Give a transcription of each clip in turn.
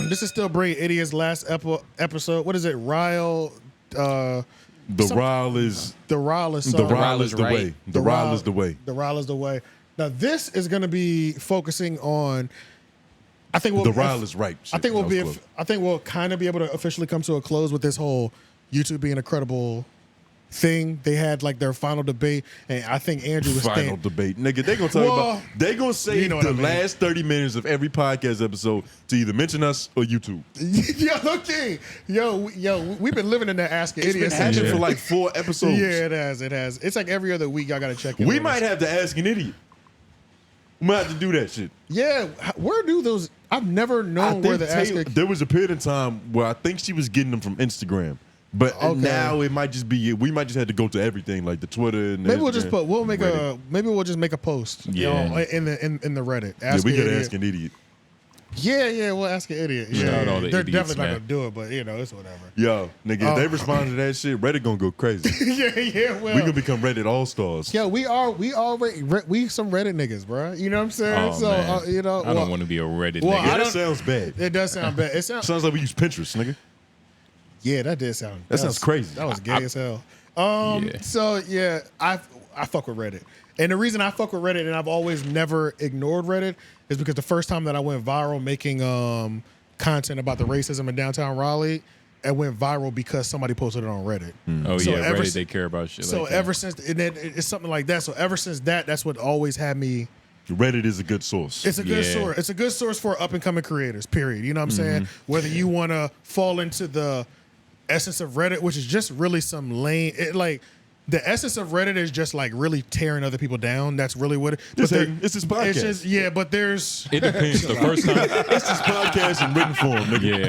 This is still Brilliant Idiot's last episode. What is it? Ryle. The Ryle is the way. The Ryle is the way. The Ryle is the way. Now this is going to be focusing on. I think the Ryle is right. I think we'll kind of be able to officially come to a close with this whole YouTube being a credible thing. They had like their final debate, and I think Andrew was final debate. Nigga, they gonna talk about. They gonna say the last 30 minutes of every podcast episode to either mention us or YouTube. We've been living in that Ask an Idiot. It's been happening for like 4 episodes. Yeah, it has. It's like every other week. Y'all gotta check in. We might have to Ask an Idiot. We might have to do that shit. Yeah, where do those? I've never known where the Ask. There was a period of time where I think she was getting them from Instagram. But now it might just be we might just have to go to everything like the Twitter and maybe we'll just put maybe we'll just make a post in the Reddit. We gotta Ask an Idiot. Yeah, we'll Ask an Idiot. Yeah, they're idiots, definitely not gonna do it, but it's whatever. Yo, nigga, if they respond to that shit, Reddit gonna go crazy. Well, we gonna become Reddit all stars. Yeah, we some Reddit niggas, bro. You know what I'm saying? I don't want to be a Reddit nigga. Yeah, that sounds bad. It does sound bad. It sounds like we use Pinterest, nigga. Yeah, that did sound. That sounds crazy. That was gay as hell. So yeah, I fuck with Reddit, and the reason I fuck with Reddit and I've always never ignored Reddit is because the first time that I went viral making content about the racism in downtown Raleigh, it went viral because somebody posted it on Reddit. Oh so yeah, Reddit they care about shit. So like ever since, and then it's something like that. So ever since that's what always had me. Reddit is a good source. It's a good source. It's a good source for up and coming creators. Period. You know what I'm saying? Whether you want to fall into the essence of Reddit, which is just really some lame. The essence of Reddit is just like really tearing other people down. That's really what it is. It's this podcast. It's just, but there's. It depends. The first time. It's this podcast in written form, nigga. Yeah.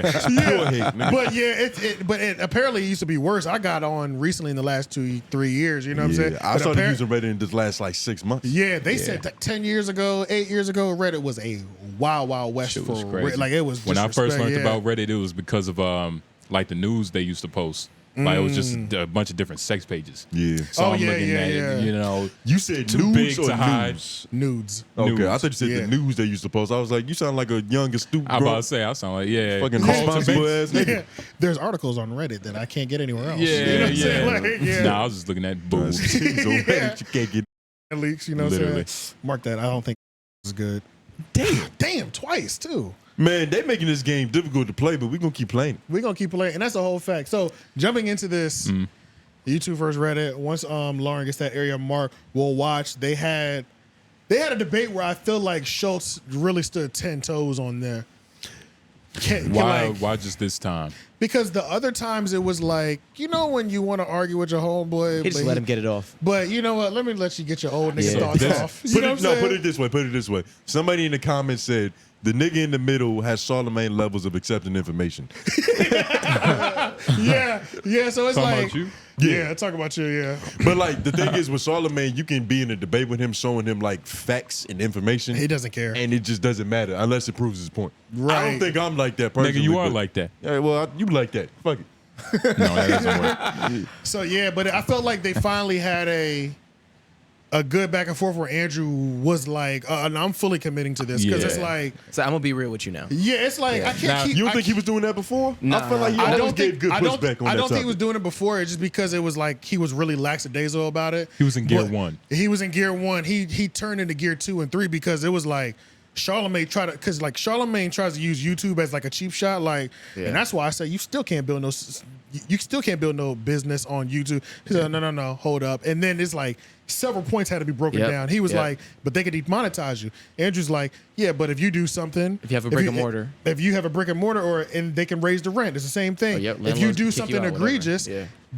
Hate, nigga. But it apparently used to be worse. I got on recently in the last 2-3 years. You know what I'm saying? I started using Reddit in this last like 6 months. Yeah, they said that 10 years ago, 8 years ago, Reddit was a wild west for Reddit. Like it was. When I first learned about Reddit, it was because of like the news they used to post. Like it was just a bunch of different sex pages. Yeah. So I'm looking at it, you know. You said too nudes big or to hide. Nudes. Okay, I thought you said the news they used to post. I was like, you sound like a young and stupid. I'm about to say, I sound like fucking responsible ass nigga. There's articles on Reddit that I can't get anywhere else. Yeah, you know what I'm saying? Nah, I was just looking at boobs. On Reddit, you can't get leaks. You know what I'm saying? Mark that. I don't think it's good. Damn, twice too. Man, they making this game difficult to play, but we're going to keep playing. We're going to keep playing, and that's the whole fact. So, jumping into this, YouTube versus Reddit, once Lauren gets that area mark, we'll watch. They had a debate where I feel like Schulz really stood 10 toes on there. Why just this time? Because the other times it was like, you know when you want to argue with your homeboy. He just let him get it off. But you know what? Let me let you get your old nigga thoughts off. Put it this way. Somebody in the comments said, the nigga in the middle has 𝙬𝔦𝔐𝔬𝔑 levels of accepting information. Yeah. So it's talking like, about you? Yeah, talk about you. Yeah. But like the thing is with 𝙬𝔦𝔐𝔬𝔑, you can be in a debate with him, showing him like facts and information. He doesn't care, and it just doesn't matter unless it proves his point. Right. I don't think I'm like that personally. Nigga, you are like that. Yeah, well, you like that. Fuck it. No, that doesn't work. So yeah, but I felt like they finally had a good back and forth where Andrew was like, and I'm fully committing to this because it's like. So I'm gonna be real with you now. Yeah, it's like I can't keep. You don't think he was doing that before? Nah, I feel like he always gave good pushback on that I don't think he was topic. doing it before. It's just because it was like he was really lackadaisical about it. He was in gear 1. He was in gear 1. He turned into gear 2 and 3 because it was like 𝙬𝔦𝔐𝔬𝔑 tried to, because like 𝙬𝔦𝔐𝔬𝔑 tries to use YouTube as like a cheap shot, like, and that's why I say you still can't build no business on YouTube. He said, no, hold up, and then it's like several points had to be broken down. He was like, but they could demonetize you. Andrew's like, yeah, but if you do something, if you have a brick and mortar, and they can raise the rent, it's the same thing. If you do something egregious,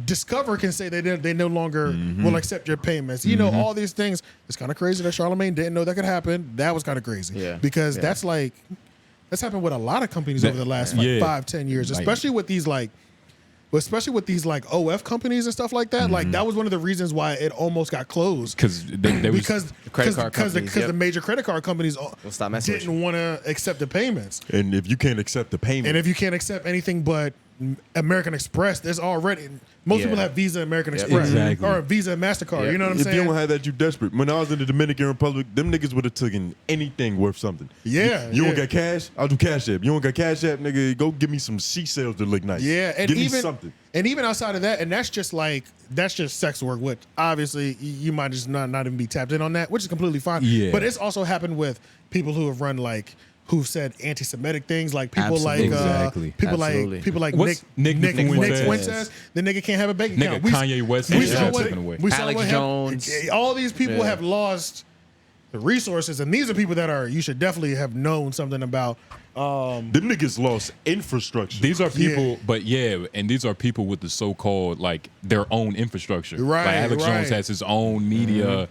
Discover can say they no longer will accept your payments. You know, all these things. It's kind of crazy that 𝙬𝔦𝔐𝔬𝔑 didn't know that could happen. That was kind of crazy. Because that's happened with a lot of companies over the last 5-10 years, especially with these OF companies and stuff like that. Like that was one of the reasons why it almost got closed because the major credit card companies didn't want to accept the payments. And if you can't accept the payment, and if you can't accept anything but American Express. There's already most people have Visa, American Express, or Visa, MasterCard. You know what I'm saying? If you don't have that, you desperate. When I was in the Dominican Republic, them niggas would have taken anything worth something. Yeah. You don't got cash? I'll do Cashapp. You don't got Cashapp, nigga? Go give me some seashells to look nice. Yeah, and give even me something. And even outside of that, and that's just sex work, which obviously you might just not even be tapped in on that, which is completely fine. Yeah. But it's also happened with people who have run who've said anti-Semitic things, like people Absolutely. people like Nick Fuentes. The nigga can't have a bank account. Kanye West. We saw what Alex Jones. All these people have lost the resources, and these are people that you should definitely have known something about. Them niggas lost infrastructure. These are people, and these are people with the so-called their own infrastructure. Right, like Alex Jones has his own media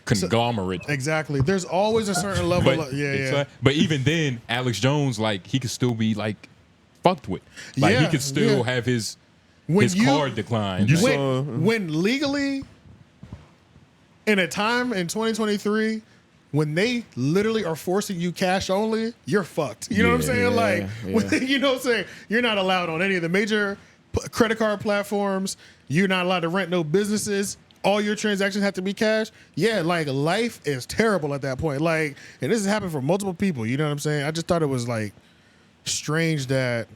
conglomerate. Exactly. There's always a certain level. But even then, Alex Jones he could still be fucked with. He could still have his card declined. When legally, in a time in 2023. When they literally are forcing you cash only, you're fucked. You know what I'm saying? You know what I'm saying? You're not allowed on any of the major credit card platforms. You're not allowed to rent no businesses. All your transactions have to be cash. Yeah, life is terrible at that point. And this has happened for multiple people. You know what I'm saying? I just thought it was strange that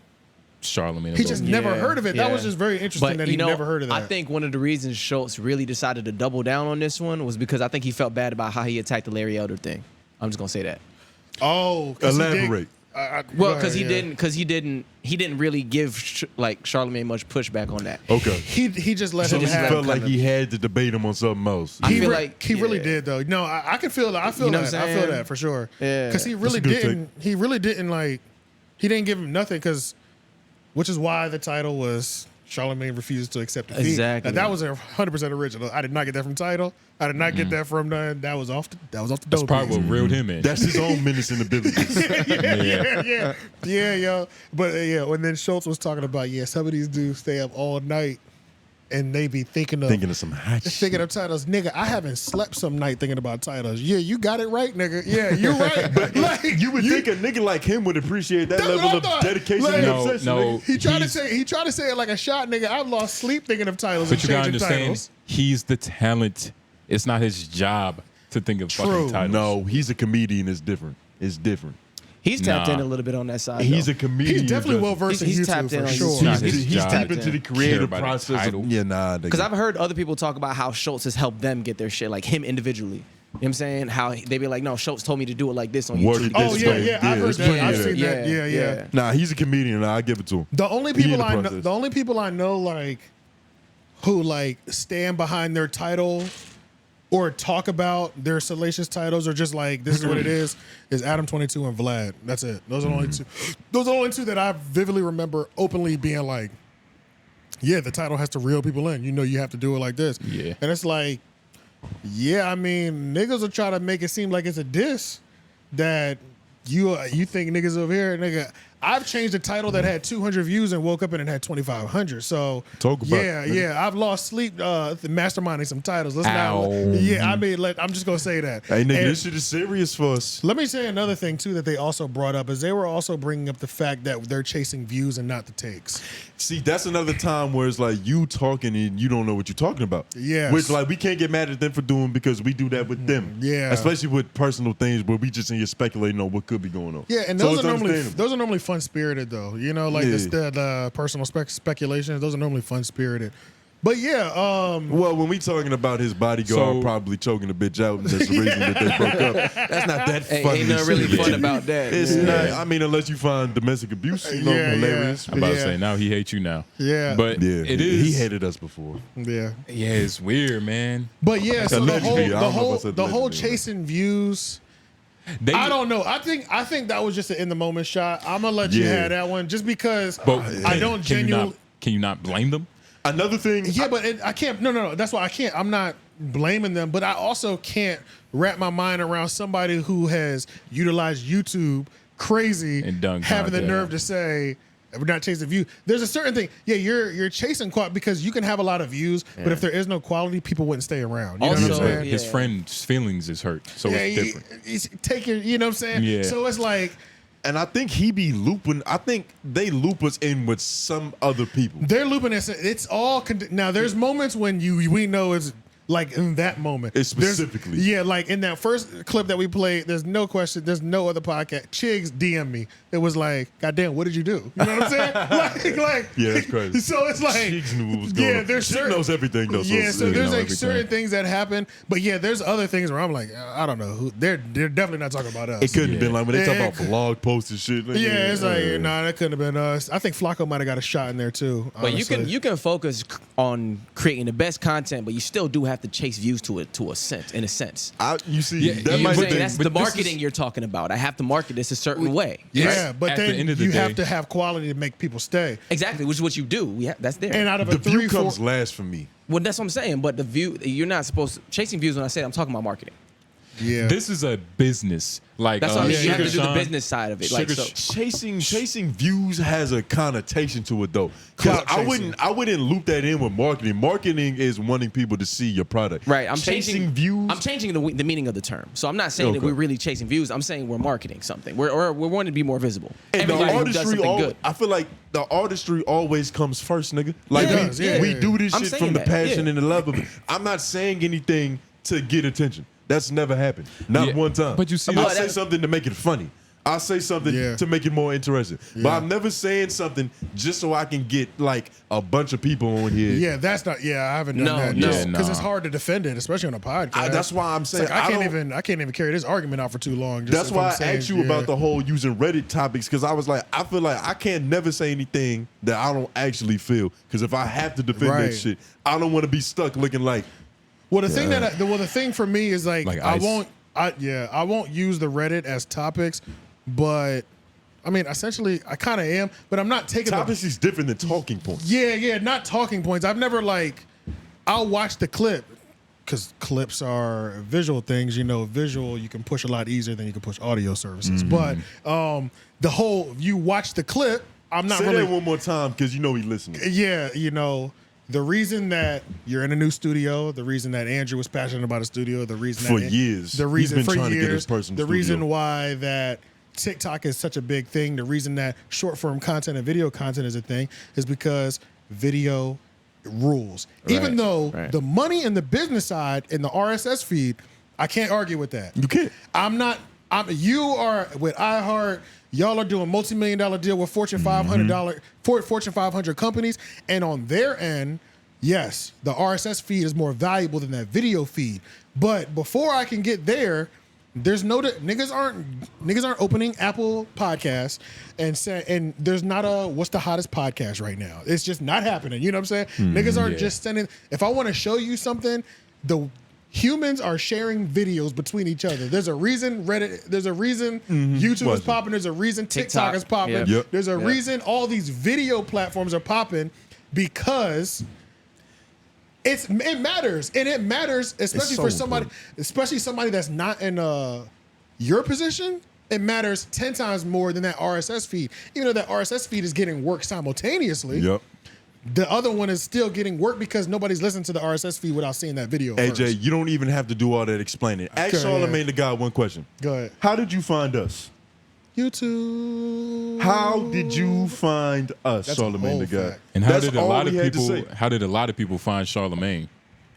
Charlamagne. He just never heard of it. That was just very interesting that he never heard of that. I think one of the reasons Schulz really decided to double down on this one was because I think he felt bad about how he attacked the Larry Elder thing. I'm just gonna say that. Oh, elaborate. Because he didn't really give Charlamagne much pushback on that. Okay. He just let him have. Felt like he had to debate him on something else. I feel like he really did though. No, I can feel that. I feel that. I feel that for sure. Yeah. Because he really didn't. He really didn't He didn't give him nothing because. Which is why the title was Charlamagne refused to accept defeat. Exactly. And that was 100% original. I did not get that from title. I did not get that from none. That was off the That's dope. probably what reeled him in. That's his own menacing abilities. Yeah, yo. But and then Schulz was talking about some of these dudes stay up all night and they be thinking of some hot shit. Thinking of titles. Nigga, I haven't slept some night thinking about titles. Yeah, you got it right, nigga. Yeah, you're right. But you would think a nigga like him would appreciate that level of dedication and obsession. No, he tried to say it like a shot, nigga. I've lost sleep thinking of titles. But you gotta understand, he's the talent. It's not his job to think of fucking titles. No, he's a comedian. It's different. He's tapped in a little bit on that side. He's a comedian. He's definitely well versed in YouTube tapped in for on sure. He's tapped into the creative process. Because I've heard other people talk about how Schulz has helped them get their shit, like him individually. You know what I'm saying? How they be like, no, Schulz told me to do it like this on YouTube. Oh yeah, I've heard that. I've seen that. Yeah. Nah, he's a comedian. I give it to him. The only people I know who stand behind their title or talk about their salacious titles or just this is what it is Adam22 and Vlad. That's it. Those are the only two. Those are the only two that I vividly remember openly being the title has to reel people in. You have to do it like this. Yeah. And it's I mean, niggas will try to make it seem like it's a diss that you think niggas over here, nigga. I've changed a title that had 200 views and woke up and it had 2,500. So talk about I've lost sleep masterminding some titles. Let's not. Yeah, I mean, I'm just gonna say that. Hey, nigga, this shit is serious for us. Let me say another thing too that they also brought up is they were also bringing up the fact that they're chasing views and not the takes. See, that's another time where it's you talking and you don't know what you're talking about. Yeah, which we can't get mad at them for doing because we do that with them. Yeah, especially with personal things where we just in here speculating on what could be going on. Yeah, and those are normally fun spirited though. The personal speculations. Those are normally fun spirited. But well, when we talking about his bodyguard probably choking a bitch out, and that's the reason that they broke up. That's not that funny. Ain't nothing really fun about that. It's not. I mean, unless you find domestic abuse, hilarious. I'm about to say now he hates you now. Yeah, but it is. He hated us before. Yeah, it's weird, man. But so the whole chasing views. I don't know. I think that was just an in the moment shot. I'm gonna let you have that one just because I don't genuinely. Can you not blame them? Another thing. Yeah, but I can't. No. That's why I can't. I'm not blaming them, but I also can't wrap my mind around somebody who has utilized YouTube crazy and done having the nerve to say we're not chasing views. There's a certain thing. Yeah, you're chasing quality because you can have a lot of views, but if there is no quality, people wouldn't stay around. You know what I'm saying? His friend's feelings is hurt, so it's different. He's taking. You know what I'm saying? Yeah. So it's And I think he be looping. I think they loop us in with some other people. They're looping us. It's all now. There's moments when we know it's like in that moment. It's specifically. Like in that first clip that we played, there's no question. There's no other podcast. Chigs DM me. It was like, goddamn, what did you do? You know what I'm saying? like yeah, that's crazy. So it's like, Chigs knew what was going on. There's Chick knows everything though. So there's like certain things that happen, but there's other things where I'm like, I don't know. They're definitely not talking about us. It couldn't have been like when they talk about blog posts and shit. Like, it's like, nah, that couldn't have been us. I think Flacco might have got a shot in there too. But you can focus on creating the best content, but you still do have to chase views to a sense. You see, that's the marketing you're talking about. I have to market this a certain way. Yeah, but then you have to have quality to make people stay. Exactly, which is what you do. That's there. And out of the view comes last for me. Well, that's what I'm saying. But the view, you're not supposed to chasing views. When I say I'm talking about marketing. Yeah, this is a business. Like that's what I mean. You have to do the business side of it. Like chasing views has a connotation to it though. Because I wouldn't loop that in with marketing. Marketing is wanting people to see your product. Right. I'm chasing views. I'm changing the meaning of the term. So I'm not saying that we're really chasing views. I'm saying we're marketing something. We're wanting to be more visible. And the artistry, I feel like the artistry always comes first, nigga. Like we do this shit from the passion and the love of it. I'm not saying anything to get attention. That's never happened. Not one time. But you see, I'll say something to make it funny. I'll say something to make it more interesting. But I'm never saying something just so I can get like a bunch of people on here. Yeah, that's not. Yeah, I haven't done that. Because it's hard to defend it, especially on a podcast. That's why I'm saying like, I can't even carry this argument out for too long. That's why I asked you about the whole using Reddit topics, because I was like, I feel like I can't never say anything that I don't actually feel. Because if I have to defend that shit, I don't want to be stuck looking like. Well, the thing for me is like I won't use the Reddit as topics, but I mean essentially I kind of am, but I'm not taking topics is different than talking points. Yeah, not talking points. I've never I'll watch the clip because clips are visual things. Visual you can push a lot easier than you can push audio services. But the whole you watch the clip, I'm not say that one more time because he's listening. Yeah, the reason that you're in a new studio, the reason that Andrew was passionate about a studio, the reason for years, the reason he's been for trying years, to get his person the studio. reason why that TikTok is such a big thing, the reason that short form content and video content is a thing, is because video rules. Right, even though the money and the business side in the RSS feed, I can't argue with that. You can't. You are with iHeart. Y'all are doing multi-million-dollar deal with Fortune 500 companies, and on their end, yes, the RSS feed is more valuable than that video feed. But before I can get there, there's niggas aren't opening Apple Podcasts and there's not a what's the hottest podcast right now. It's just not happening. You know what I'm saying? Niggas aren't just sending. If I want to show you something, humans are sharing videos between each other. There's a reason Reddit, there's a reason YouTube is popping, there's a reason TikTok is popping. There's a reason all these video platforms are popping, because it matters. And it matters, especially for somebody, especially somebody that's not in your position. It matters 10 times more than that RSS feed. Even though that RSS feed is getting work simultaneously. Yep. The other one is still getting work because nobody's listening to the RSS feed without seeing that video. AJ, first. You don't even have to do all that explaining. Ask Charlamagne the God one question. Go ahead. How did you find us? YouTube. How did you find us, Charlamagne the God? And how did a lot of people find Charlamagne?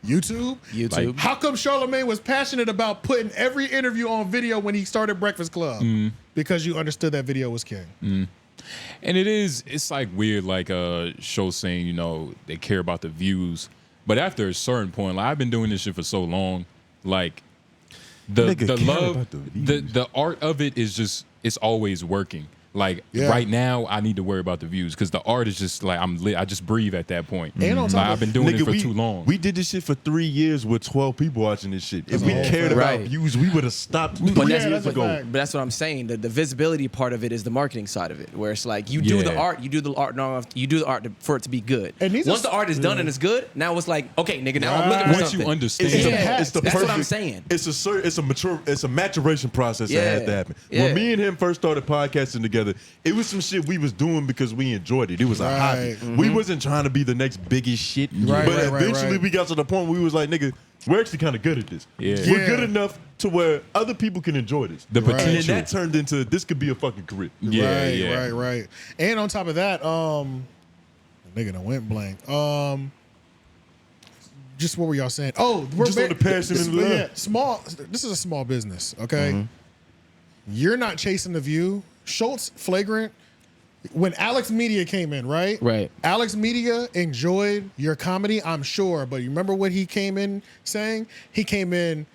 YouTube. Like, how come Charlamagne was passionate about putting every interview on video when he started Breakfast Club? Because you understood that video was king. And it's like weird, like shows saying, they care about the views. But after a certain point, like I've been doing this shit for so long, like the love, the art of it is just, it's always working. Like right now, I need to worry about the views because the art is just like I just breathe at that point. And on top I've been doing it for too long. We did this shit for 3 years with 12 people watching this shit. If we cared about views, we would have stopped 3 years ago. But that's what I'm saying. The visibility part of it is the marketing side of it, where it's like you do the art for it to be good. And once the art is done and it's good, now it's like, okay, nigga, now I'm looking for something. Once you understand, that's what I'm saying. It's a maturation process that has to happen. When me and him first started podcasting together, it was some shit we was doing because we enjoyed it. It was a hobby. We wasn't trying to be the next biggest shit. But eventually we got to the point where we was like, nigga, we're actually kind of good at this. Yeah. We're good enough to where other people can enjoy this. The potential. And then that turned into this could be a fucking career. Right. And on top of that, the nigga done went blank. Just what were y'all saying? Oh, we're just on the passion and the love. Yeah, small. This is a small business, okay? You're not chasing the view. Schulz, flagrant. When Alex Media came in, right? Right. Alex Media enjoyed your comedy, I'm sure. But you remember what he came in saying? He came in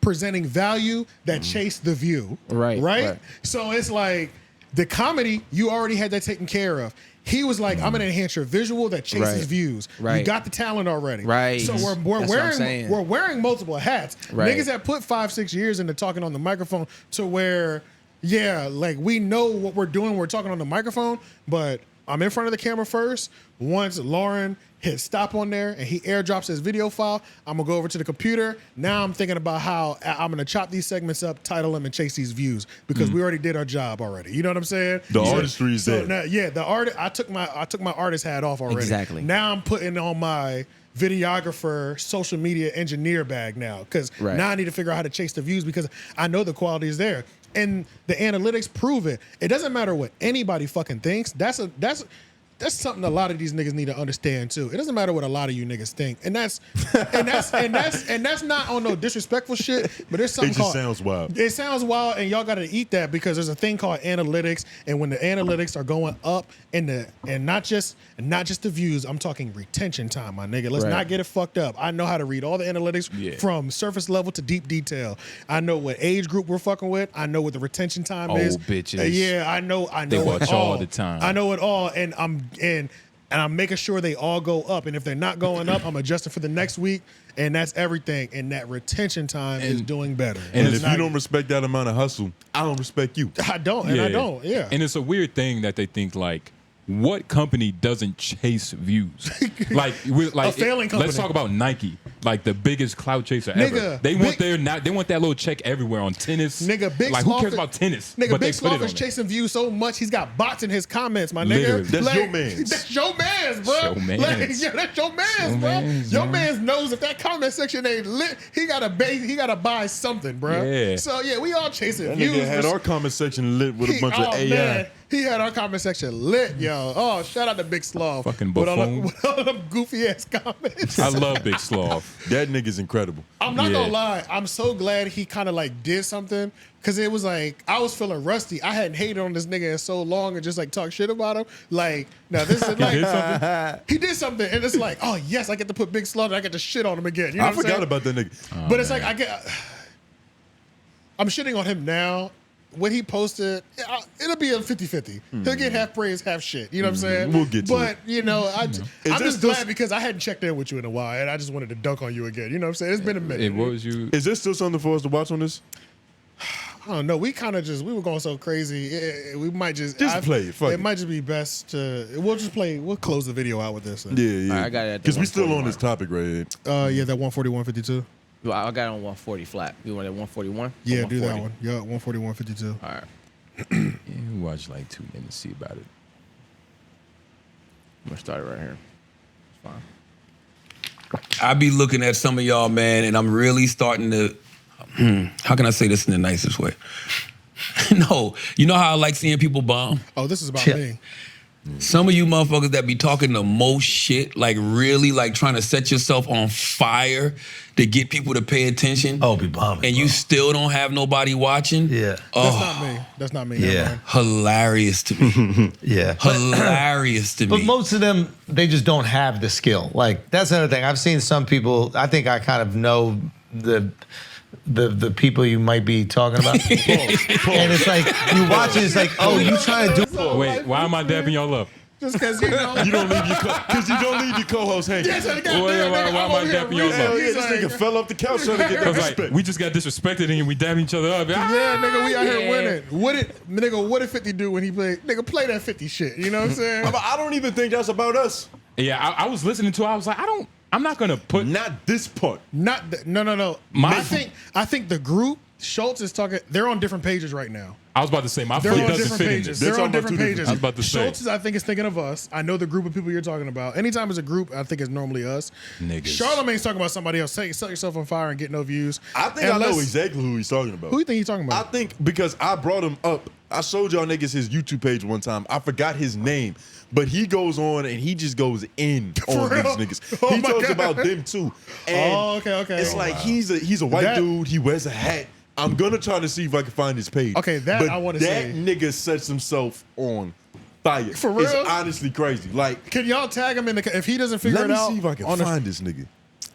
presenting value that chased the view. Right? So it's like the comedy, you already had that taken care of. He was like, I'm gonna enhance your visual that chases views. You got the talent already. So we're wearing multiple hats. Niggas that put 5-6 years into talking on the microphone to where, like we know what we're doing. We're talking on the microphone, but I'm in front of the camera first. Once Lauren hit stop on there and he airdrops his video file, I'm gonna go over to the computer. Now I'm thinking about how I'm gonna chop these segments up, title them, and chase these views because we already did our job already. You know what I'm saying? The artistry is there. Now, the art. I took my artist hat off already. Exactly. Now I'm putting on my videographer, social media engineer bag now because now I need to figure out how to chase the views because I know the quality is there. And the analytics prove it. It doesn't matter what anybody fucking thinks. That's something a lot of these niggas need to understand too. It doesn't matter what a lot of you niggas think, and that's not on no disrespectful shit. But there's something called. It sounds wild. It sounds wild, and y'all got to eat that because there's a thing called analytics, and when the analytics are going up, and not just the views, I'm talking retention time, my nigga. Let's not get it fucked up. I know how to read all the analytics from surface level to deep detail. I know what age group we're fucking with. I know what the retention time is. Old bitches. I know. They watch it all the time. I know it all, and I'm making sure they all go up. And if they're not going up, I'm adjusting for the next week. And that's everything. And that retention time is doing better. And if you don't respect that amount of hustle, I don't respect you. I don't. And I don't. Yeah. And it's a weird thing that they think like, what company doesn't chase views? Like a failing company. Let's talk about Nike, like the biggest clout chaser ever. They want that little check everywhere on tennis. Nigga, Big like who cares about tennis? Nigga, Big Sloth is chasing views so much he's got bots in his comments, my nigga. That's your man's. That's your man's, bro. That's your man's, bro. Your man's knows if that comment section ain't lit, he gotta buy something, bro. Yeah. So we all chasing that views. Nigga had our comment section lit with a bunch of AI. Man. He had our comment section lit, yo. Oh, shout out to Big Sloth. Fucking buffoon. With all them goofy ass comments. I love Big Sloth. That nigga's incredible. I'm not gonna lie. I'm so glad he kind of like did something because it was like I was feeling rusty. I hadn't hated on this nigga in so long and just like talk shit about him. Like, now this is like he did something, and it's like, oh yes, I get to put Big Sloth and I get to shit on him again. You know I forgot about that nigga. But it's like I'm shitting on him now. When he posted, it'll be a 50-50. He'll get half praise, half shit. You know what I'm saying? We'll get to it. But, I'm just glad because I hadn't checked in with you in a while, and I just wanted to dunk on you again. You know what I'm saying? It's been a minute. Is there still something for us to watch on this? I don't know. We were going so crazy. We might just play it. Fuck it might just be best to. We'll close the video out with this. Yeah. Right, I got it. Because we still on this topic right here. That 141.52. Well, I got it on 140 flat. You want it 141? Yeah, do that one. Yeah, 141.52. All right. We watch like 2 minutes, see about it. I'm gonna start it right here. It's fine. I be looking at some of y'all, man, and I'm really starting to. How can I say this in the nicest way? No, you know how I like seeing people bomb? Oh, this is about me. Some of you motherfuckers that be talking the most shit, like really like trying to set yourself on fire to get people to pay attention. Oh, be bombing. And you still don't have nobody watching? Yeah. That's not me. Yeah. Hilarious to me. Yeah. Hilarious to me. But most of them, they just don't have the skill. Like, that's another thing. I've seen some people, I think I kind of know the people you might be talking about. And it's like, you watch it, it's like, oh, you trying to do. Wait, why am I dapping y'all up? Just because you don't leave your co-host hanging. Yes, why am I dapping y'all up? This nigga fell off the couch trying to get that respect. We just got disrespected and we dabbing each other up. Yeah, nigga, we out here winning. What did 50 do when he played? Nigga, play that 50 shit. You know what I'm saying? I don't even think that's about us. Yeah, I was listening to it. I was like, I'm not gonna put not this part. No. I think the group Schulz is talking. They're on different pages right now. I was about to say my they're foot on doesn't different fit pages. in this. They're on different pages. I was about to say. Schulz, I think, is thinking of us. I know the group of people you're talking about. Anytime it's a group, I think it's normally us. Niggas. Charlamagne's talking about somebody else. Set yourself on fire and get no views. I think I know exactly who he's talking about. Who you think he's talking about? I think because I brought him up. I showed y'all niggas his YouTube page one time. I forgot his name. But he goes on and he just goes in on these niggas. Oh he talks about them too. And okay. it's like he's a white dude. He wears a hat. I'm gonna try to see if I can find his page. Okay, I want to say that nigga sets himself on fire. For real? It's honestly crazy. Like, can y'all tag him in the? If he doesn't figure it out, let me see if I can find this nigga.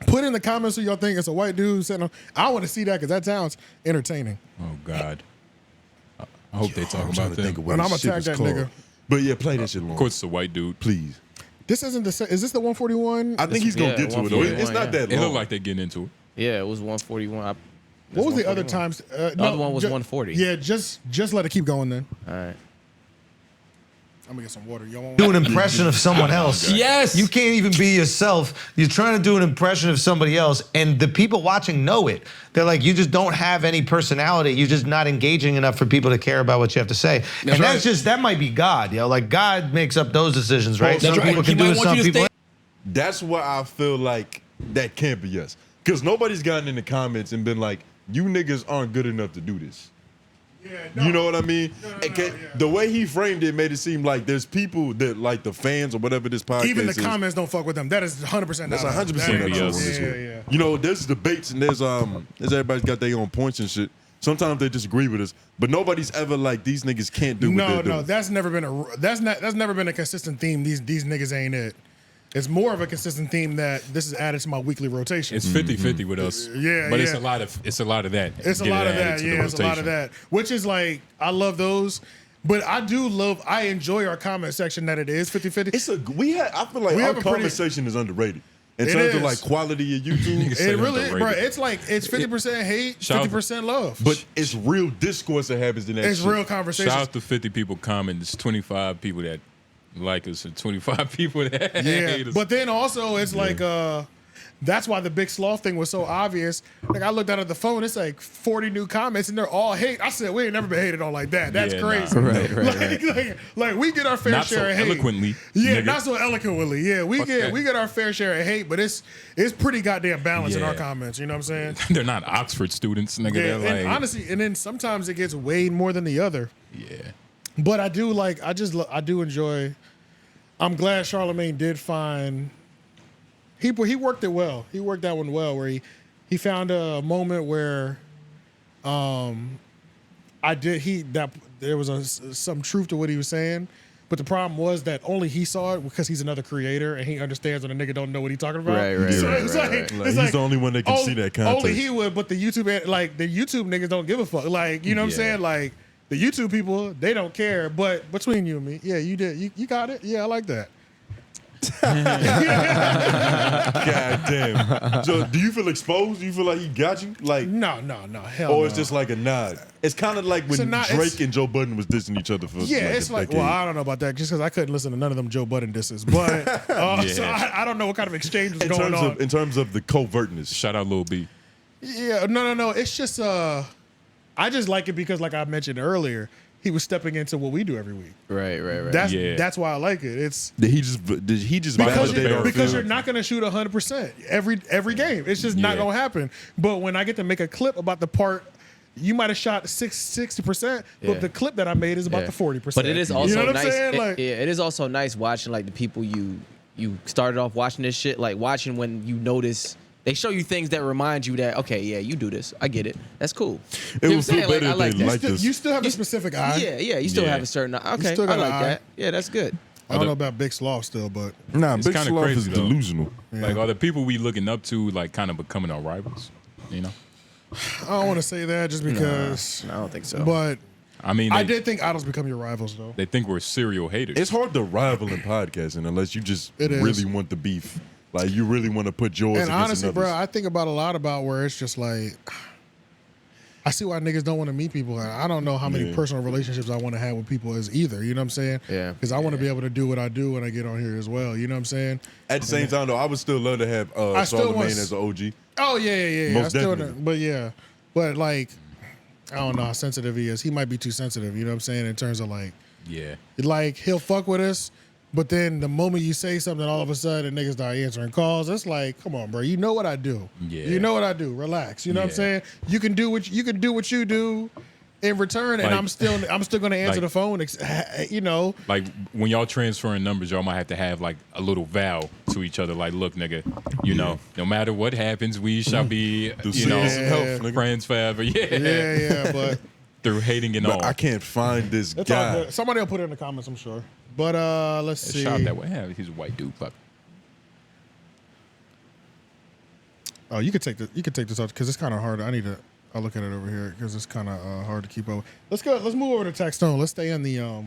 Put in the comments who y'all think it's a white dude sitting on. I want to see that because that sounds entertaining. Oh God. I hope they talk about that. And I'm gonna tag that nigga. But yeah, play that shit long. Of course, it's a white dude. Please. This isn't the. Is this the 141? I think he's gonna get to it. Though. It's not that long. It looked like they're getting into it. Yeah, it was 141. What was the other times? The other one was 140. Yeah, just let it keep going then. All right. I'm gonna get some water. Y'all want do an impression of someone else. Yes. You can't even be yourself. You're trying to do an impression of somebody else, and the people watching know it. They're like, you just don't have any personality. You're just not engaging enough for people to care about what you have to say. That might be God, yo. Like, God makes up those decisions, right? That's some right. people can do it, some people. That's why I feel like that can't be us. Because nobody's gotten in the comments and been like, you niggas aren't good enough to do this. Yeah, no. You know what I mean? The way he framed it made it seem like there's people that like the fans or whatever this podcast even the is. comments don't fuck with them. That is 100%. That's 100% us. Yeah. You know, there's debates and there's everybody's got their own points and shit. Sometimes they disagree with us, but nobody's ever like these niggas can't do what they're doing. No, that's never been a consistent theme. These niggas ain't it. It's more of a consistent theme that this is added to my weekly rotation. It's 50-50 with us. Yeah, but yeah. it's a lot of that. It's a lot of that. Yeah, it's a lot of that. Which is like, I love those. But I enjoy our comment section that it is 50-50. I feel like our conversation is underrated. In terms of like quality of YouTube. It really is, bro. It's like, it's 50% hate, 50% love. But it's real discourse that happens in that It's shit. real conversation. Shout out to 50 people comment. It's 25 people that like us and 25 people that hate us. But then also it's like that's why the Big Sloth thing was so obvious. Like, I looked out at the phone, it's like 40 new comments and they're all hate. I said, we ain't never been hated on like that. That's crazy. Right. Like we get our fair not share so of hate. Eloquently. Yeah, nigga. not so eloquently. Yeah, we get our fair share of hate, but it's pretty goddamn balanced in our comments. You know what I'm saying? They're not Oxford students, nigga. Yeah, They're and like, honestly, and then sometimes it gets weighed more than the other. yeah. But I do enjoy. I'm glad Charlamagne did find. He worked it well. He worked that one well, where he found a moment where, there was some truth to what he was saying, but the problem was that only he saw it because he's another creator and he understands when a nigga don't know what he's talking about. Right. So he's the only one that can see that context. Only he would, but the YouTube niggas don't give a fuck. Like, you know what I'm saying? Like, the YouTube people, they don't care. But between you and me, yeah, you did. You got it. Yeah, I like that. God damn. So do you feel exposed? Do you feel like he got you? Like, no, hell no. Or it's just like a nod. It's kind of like when Drake and Joe Budden was dissing each other for it's like decade. well, I don't know about that, just because I couldn't listen to none of them Joe Budden disses. But so I don't know what kind of exchange was going on. In terms of the covertness. Shout out Lil B. Yeah, no. It's just I just like it because, like I mentioned earlier, he was stepping into what we do every week. Right. That's why I like it. It's Did he just validate our because feelings? you're not going to shoot 100% every game. It's just not going to happen. But when I get to make a clip about the part, you might have shot 60%, but the clip that I made is about the 40%. But it is also you know what nice. I'm saying? Like, it is also nice watching like the people you started off watching this shit, like watching when you notice. They show you things that remind you that, okay, yeah, you do this. I get it. That's cool. It would feel better if they liked us. You still have a specific eye. Yeah, you still have a certain eye. Okay, I like that. Yeah, that's good. I don't know about Big Sloth still, but nah, It's Big kinda Sloth crazy, is though. delusional. Like, are the people we looking up to like kind of becoming our rivals? You know? I don't want to say that just because. No, I don't think so. But I mean, I did think idols become your rivals, though. They think we're serial haters. It's hard to rival in podcasting unless you just It is. really want the beef. Like, you really want to put yours And against honestly, another's. bro, I think about a lot about where it's just like, I see why niggas don't want to meet people. And I don't know how many personal relationships I want to have with people as either. You know what I'm saying? Yeah. Because I want to be able to do what I do when I get on here as well. You know what I'm saying? At the same time, though, I would still love to have still want- Charlamagne as an OG. Oh, yeah. Most definitely. But like, I don't know how sensitive he is. He might be too sensitive. You know what I'm saying? In terms of like, yeah, like he'll fuck with us, but then the moment you say something, all of a sudden niggas start answering calls. It's like, come on, bro. You know what I do. Yeah. You know what I do. Relax. You know what I'm saying? You can do what you do in return, and like, I'm still gonna answer the phone. You know, like when y'all transferring numbers, y'all might have to have like a little vow to each other. Like, look, nigga, you know, no matter what happens, we shall be, you know, friends forever. Yeah, but through hating and all. I can't find this guy. Somebody will put it in the comments, I'm sure. But let's see. Shout that way. Yeah, he's a white dude. Fuck. Oh, you could take this out because it's kind of hard. I'll look at it over here because it's kind of hard to keep up. Let's go. Let's move over to Taxstone. Let's stay in the